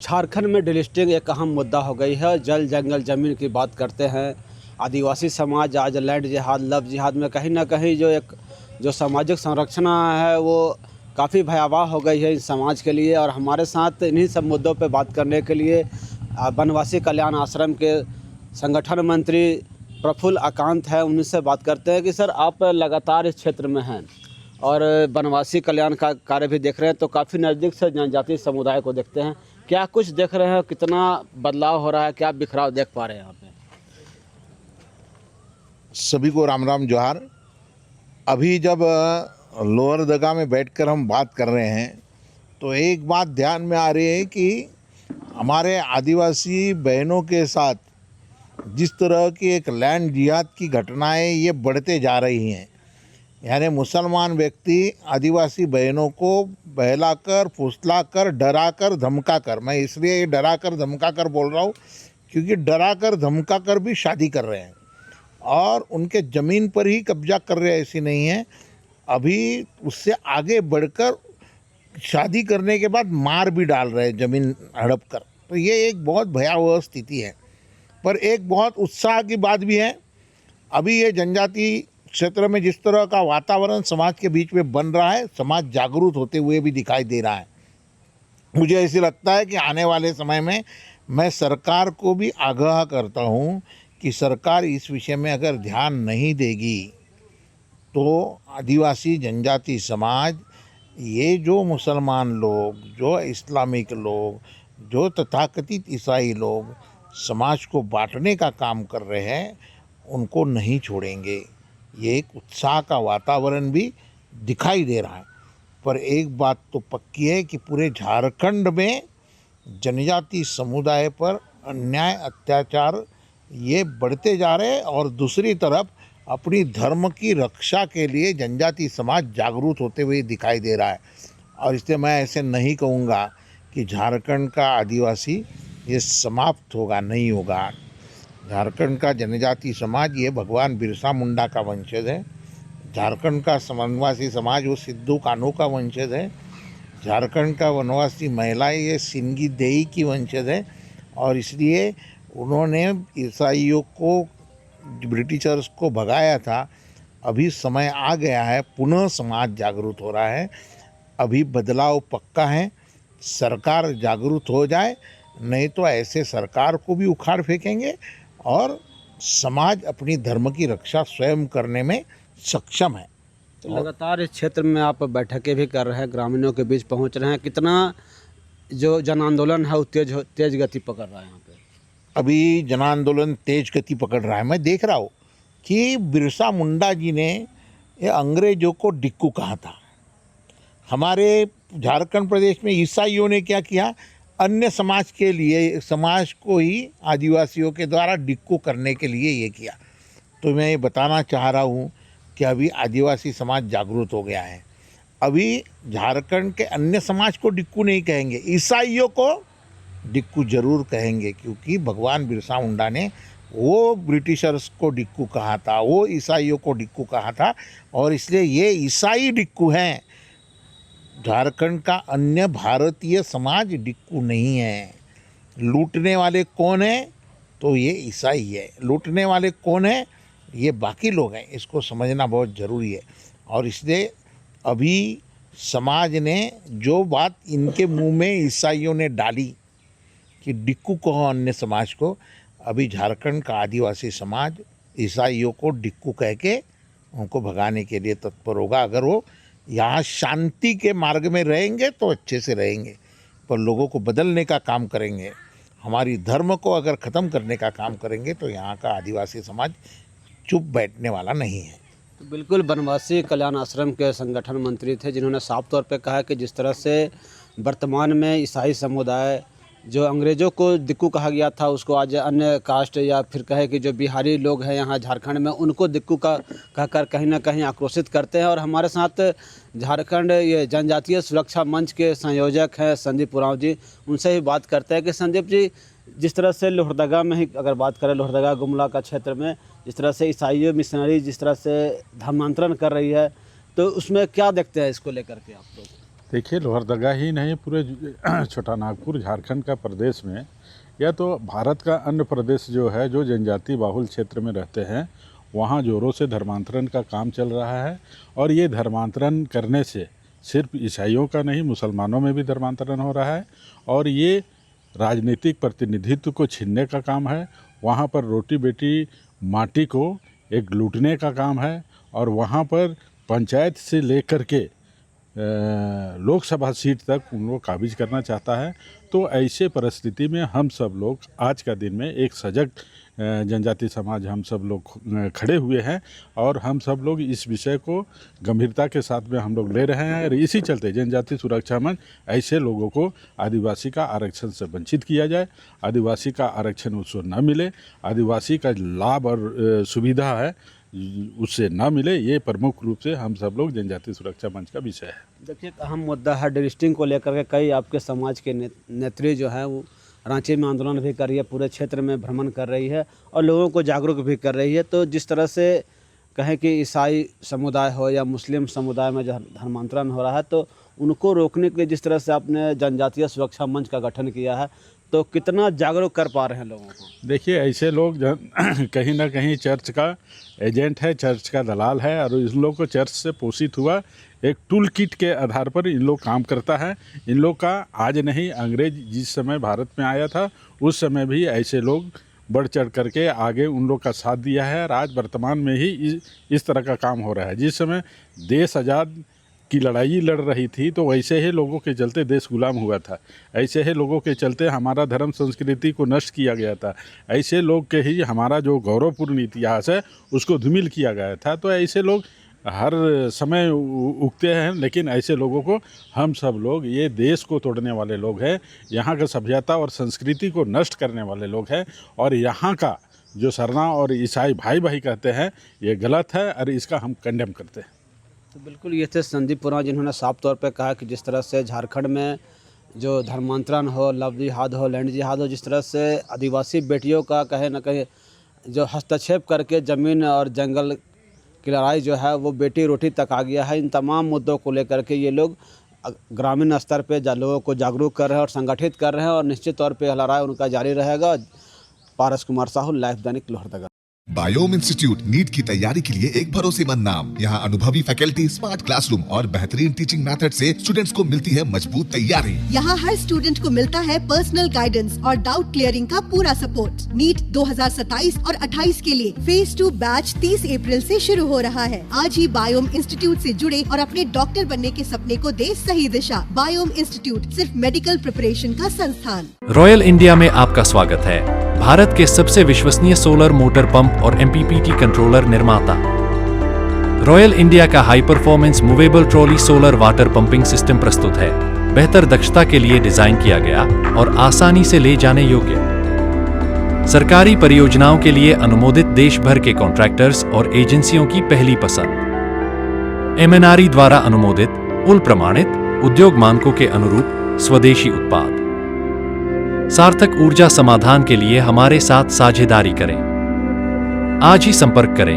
झारखंड में डिलिस्टिंग एक अहम मुद्दा हो गई है। जल जंगल ज़मीन की बात करते हैं। आदिवासी समाज आज लैंड जिहाद लव जिहाद में कहीं ना कहीं जो सामाजिक संरक्षण है वो काफ़ी भयावह हो गई है इस समाज के लिए। और हमारे साथ इन्हीं सब मुद्दों पे बात करने के लिए वनवासी कल्याण आश्रम के संगठन मंत्री प्रफुल्ल आकांत है। उनसे बात करते हैं कि सर, आप लगातार इस क्षेत्र में हैं और वनवासी कल्याण का कार्य भी देख रहे हैं, तो काफ़ी नज़दीक से जनजातीय समुदाय को देखते हैं। क्या कुछ देख रहे हैं, कितना बदलाव हो रहा है, क्या बिखराव देख पा रहे हैं यहाँ पे? सभी को राम राम जोहार। अभी जब लोअर दगा में बैठकर हम बात कर रहे हैं तो एक बात ध्यान में आ रही है कि हमारे आदिवासी बहनों के साथ जिस तरह की एक लैंड जिहाद की घटनाएं ये बढ़ते जा रही हैं, यानी मुसलमान व्यक्ति आदिवासी बहनों को बहलाकर, फुसलाकर, डराकर, धमकाकर, मैं इसलिए डराकर धमकाकर बोल रहा हूँ क्योंकि डराकर धमकाकर भी शादी कर रहे हैं और उनके ज़मीन पर ही कब्जा कर रहे हैं। ऐसी नहीं है, अभी उससे आगे बढ़कर शादी करने के बाद मार भी डाल रहे हैं ज़मीन हड़प कर। तो ये एक बहुत भयावह स्थिति है। पर एक बहुत उत्साह की बात भी है। अभी ये जनजाति क्षेत्र में जिस तरह का वातावरण समाज के बीच में बन रहा है, समाज जागरूक होते हुए भी दिखाई दे रहा है। मुझे ऐसे लगता है कि आने वाले समय में मैं सरकार को भी आगाह करता हूँ कि सरकार इस विषय में अगर ध्यान नहीं देगी तो आदिवासी जनजाति समाज, ये जो मुसलमान लोग, जो इस्लामिक लोग, जो तथाकथित ईसाई लोग समाज को बांटने का काम कर रहे हैं, उनको नहीं छोड़ेंगे। ये एक उत्साह का वातावरण भी दिखाई दे रहा है। पर एक बात तो पक्की है कि पूरे झारखंड में जनजाति समुदाय पर अन्याय, अत्याचार ये बढ़ते जा रहे हैं और दूसरी तरफ अपनी धर्म की रक्षा के लिए जनजाति समाज जागरूक होते हुए दिखाई दे रहा है। और इसलिए मैं ऐसे नहीं कहूँगा कि झारखंड का आदिवासी ये समाप्त होगा, नहीं होगा। झारखंड का जनजाति समाज ये भगवान बिरसा मुंडा का वंशज है। झारखंड का वनवासी समाज वो सिद्धू कान्हू का वंशज है। झारखंड का वनवासी महिलाएं ये सिंगी देई की वंशज है। और इसलिए उन्होंने ईसाइयों को, ब्रिटिशर्स को भगाया था। अभी समय आ गया है, पुनः समाज जागरूक हो रहा है। अभी बदलाव पक्का है। सरकार जागरूक हो जाए, नहीं तो ऐसे सरकार को भी उखाड़ फेंकेंगे और समाज अपनी धर्म की रक्षा स्वयं करने में सक्षम है। तो लगातार इस क्षेत्र में आप बैठकें भी कर रहे हैं, ग्रामीणों के बीच पहुंच रहे हैं। कितना जो जन आंदोलन है वो तेज गति पकड़ रहा है यहाँ पे? अभी जन आंदोलन तेज गति पकड़ रहा है। मैं देख रहा हूँ कि बिरसा मुंडा जी ने ये अंग्रेजों को डिक्कू कहा था। हमारे झारखंड प्रदेश में ईसाइयों ने क्या किया, अन्य समाज के लिए, समाज को ही आदिवासियों के द्वारा डिक्कू करने के लिए ये किया। तो मैं ये बताना चाह रहा हूँ कि अभी आदिवासी समाज जागरूक हो गया है। अभी झारखंड के अन्य समाज को डिक्कू नहीं कहेंगे, ईसाइयों को डिक्कू जरूर कहेंगे, क्योंकि भगवान बिरसा मुंडा ने वो ब्रिटिशर्स को डिक्कू कहा था, वो ईसाइयों को डिक्कू कहा था। और इसलिए ये ईसाई डिक्कू हैं। झारखंड का अन्य भारतीय समाज डिक्कू नहीं है। लूटने वाले कौन है? तो ये ईसाई है। लूटने वाले कौन है? ये बाकी लोग हैं। इसको समझना बहुत ज़रूरी है। और इसलिए अभी समाज ने जो बात इनके मुंह में ईसाइयों ने डाली कि डिक्कू कहो अन्य समाज को, अभी झारखंड का आदिवासी समाज ईसाइयों को डिक्कू कह के उनको भगाने के लिए तत्पर होगा। अगर वो यहाँ शांति के मार्ग में रहेंगे तो अच्छे से रहेंगे, पर लोगों को बदलने का काम करेंगे, हमारी धर्म को अगर ख़त्म करने का काम करेंगे तो यहाँ का आदिवासी समाज चुप बैठने वाला नहीं है। तो बिल्कुल, वनवासी कल्याण आश्रम के संगठन मंत्री थे जिन्होंने साफ तौर पे कहा कि जिस तरह से वर्तमान में ईसाई समुदाय, जो अंग्रेज़ों को दिक्कू कहा गया था, उसको आज अन्य कास्ट या फिर कहे कि जो बिहारी लोग हैं यहाँ झारखंड में, उनको दिक्कू का कहकर कहीं ना कहीं आक्रोशित करते हैं। और हमारे साथ झारखंड ये जनजातीय सुरक्षा मंच के संयोजक हैं संदीप उरांव जी, उनसे ही बात करते हैं कि संदीप जी, जिस तरह से लोहरदगा में ही अगर बात करें, लोहरदगा गुमला का क्षेत्र में जिस तरह से ईसाई मिशनरी जिस तरह से धर्मांतरण कर रही है, तो उसमें क्या देखते हैं इसको लेकर के आप लोग? देखिए, लोहरदगा ही नहीं, पूरे छोटा नागपुर झारखंड का प्रदेश में या तो भारत का अन्य प्रदेश जो है, जो जनजाति बाहुल क्षेत्र में रहते हैं, वहाँ जोरों से धर्मांतरण का काम चल रहा है। और ये धर्मांतरण करने से सिर्फ ईसाइयों का नहीं, मुसलमानों में भी धर्मांतरण हो रहा है। और ये राजनीतिक प्रतिनिधित्व को छीनने का काम है। वहाँ पर रोटी बेटी माटी को एक लूटने का काम है। और वहाँ पर पंचायत से लेकर के लोकसभा सीट तक उन लोग काबिज करना चाहता है। तो ऐसे परिस्थिति में हम सब लोग आज का दिन में एक सजग जनजाति समाज हम सब लोग खड़े हुए हैं। और हम सब लोग इस विषय को गंभीरता के साथ में हम लोग ले रहे हैं। और इसी चलते जनजाति सुरक्षा मंच ऐसे लोगों को आदिवासी का आरक्षण से वंचित किया जाए, आदिवासी का आरक्षण उसको न मिले, आदिवासी का लाभ और सुविधा है उससे ना मिले, ये प्रमुख रूप से हम सब लोग जनजाति सुरक्षा मंच का विषय है। देखिए, अहम मुद्दा है डिलिस्टिंग को लेकर के। कई आपके समाज के नेत्री जो हैं वो रांची में आंदोलन भी कर रही है, पूरे क्षेत्र में भ्रमण कर रही है और लोगों को जागरूक भी कर रही है। तो जिस तरह से कहें कि ईसाई समुदाय हो या मुस्लिम समुदाय में जो धर्मांतरण हो रहा है, तो उनको रोकने के लिए जिस तरह से आपने जनजातीय सुरक्षा मंच का गठन किया है, तो कितना जागरूक कर पा रहे हैं लोगों को? देखिए, ऐसे लोग कहीं ना कहीं चर्च का एजेंट है, चर्च का दलाल है। और इन लोग को चर्च से पोषित हुआ एक टूल किट के आधार पर इन लोग काम करता है। इन लोग का आज नहीं, अंग्रेज जिस समय भारत में आया था उस समय भी ऐसे लोग बढ़ चढ़ करके आगे उन लोग का साथ दिया है। और आज वर्तमान में ही इस तरह का काम हो रहा है। जिस समय देश आज़ाद की लड़ाई लड़ रही थी, तो वैसे ही लोगों के चलते देश गुलाम हुआ था। ऐसे ही लोगों के चलते हमारा धर्म संस्कृति को नष्ट किया गया था। ऐसे लोग के ही हमारा जो गौरवपूर्ण इतिहास है उसको धूमिल किया गया था। तो ऐसे लोग हर समय उगते हैं, लेकिन ऐसे लोगों को हम सब लोग, ये देश को तोड़ने वाले लोग हैं, यहाँ का सभ्यता और संस्कृति को नष्ट करने वाले लोग हैं। और यहाँ का जो सरना और ईसाई भाई भाई कहते हैं, ये गलत है और इसका हम कंडेम करते हैं। तो बिल्कुल ये थे संदीप पुरा, जिन्होंने साफ तौर पे कहा कि जिस तरह से झारखंड में जो धर्मांतरण हो, लव जिहाद हो, लैंड जिहाद हो, जिस तरह से आदिवासी बेटियों का कहे न कहे जो हस्तक्षेप करके ज़मीन और जंगल की लड़ाई जो है वो बेटी रोटी तक आ गया है। इन तमाम मुद्दों को लेकर के ये लोग ग्रामीण स्तर पे लोगों को जागरूक कर रहे हैं और संगठित कर रहे हैं। और निश्चित तौर पर लड़ाई उनका जारी रहेगा। पारस कुमार साहू, लाइव दैनिक, लोहरदगा। बायोम इंस्टीट्यूट नीट की तैयारी के लिए एक भरोसेमंद नाम। यहाँ अनुभवी फैकल्टी, स्मार्ट क्लासरूम और बेहतरीन टीचिंग मेथड से स्टूडेंट्स को मिलती है मजबूत तैयारी। यहाँ हर स्टूडेंट को मिलता है पर्सनल गाइडेंस और डाउट क्लियरिंग का पूरा सपोर्ट। नीट 2027 और 28 के लिए फेज 2 बैच 30 अप्रैल से शुरू हो रहा है। आज ही बायोम इंस्टीट्यूट से जुड़े और अपने डॉक्टर बनने के सपने को दे सही दिशा। बायोम इंस्टीट्यूट सिर्फ मेडिकल प्रिपरेशन का संस्थान। रॉयल इंडिया में आपका स्वागत है। भारत के सबसे विश्वसनीय सोलर मोटर पंप और MPPT कंट्रोलर निर्माता। रॉयल इंडिया का high performance movable trolley solar water pumping system प्रस्तुत है। बेहतर दक्षता के लिए डिजाइन किया गया और आसानी से ले जाने योग्य। सरकारी परियोजनाओं के लिए अनुमोदित देश भर के कॉन्ट्रैक्टर्स और एजेंसियों की पहली पसंद। MNRE द्वारा अनुमोदित, उल प्रमाणित, उद्योग मानकों के अनुरूप स्वदेशी उत्पाद। सार्थक ऊर्जा समाधान के लिए हमारे साथ साझेदारी करें। आज ही संपर्क करें